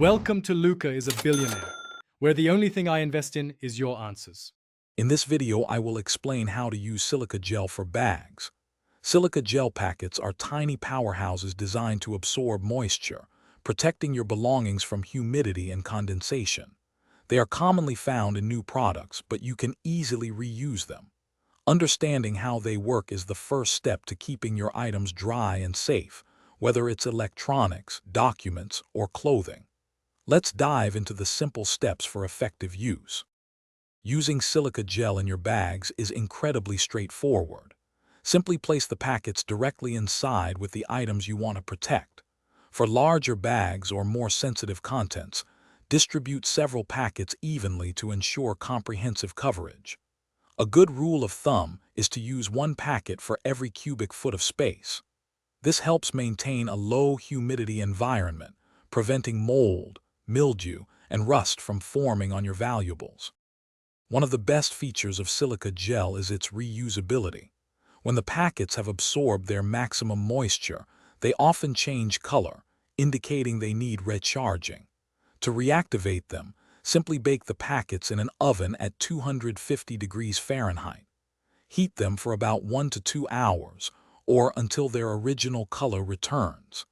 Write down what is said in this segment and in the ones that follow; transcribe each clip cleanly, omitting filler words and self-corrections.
Welcome to Luca is a billionaire, where the only thing I invest in is your answers. In this video, I will explain how to use silica gel for bags. Silica gel packets are tiny powerhouses designed to absorb moisture, protecting your belongings from humidity and condensation. They are commonly found in new products, but you can easily reuse them. Understanding how they work is the first step to keeping your items dry and safe, whether it's electronics, documents, or clothing. Let's dive into the simple steps for effective use. Using silica gel in your bags is incredibly straightforward. Simply place the packets directly inside with the items you want to protect. For larger bags or more sensitive contents, distribute several packets evenly to ensure comprehensive coverage. A good rule of thumb is to use one packet for every cubic foot of space. This helps maintain a low humidity environment, preventing mold, mildew, and rust from forming on your valuables. One of the best features of silica gel is its reusability. When the packets have absorbed their maximum moisture, they often change color, indicating they need recharging. To reactivate them, simply bake the packets in an oven at 250 degrees Fahrenheit. Heat them for about 1 to 2 hours, or until their original color returns.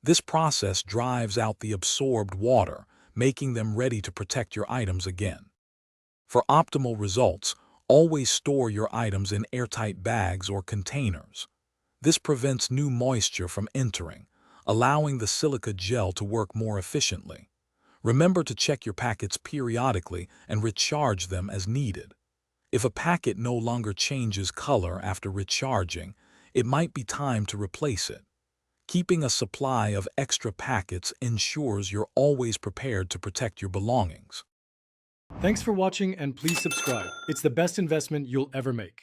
This process drives out the absorbed water, making them ready to protect your items again. For optimal results, always store your items in airtight bags or containers. This prevents new moisture from entering, allowing the silica gel to work more efficiently. Remember to check your packets periodically and recharge them as needed. If a packet no longer changes color after recharging, it might be time to replace it. Keeping a supply of extra packets ensures you're always prepared to protect your belongings. Thanks for watching and please subscribe. It's the best investment you'll ever make.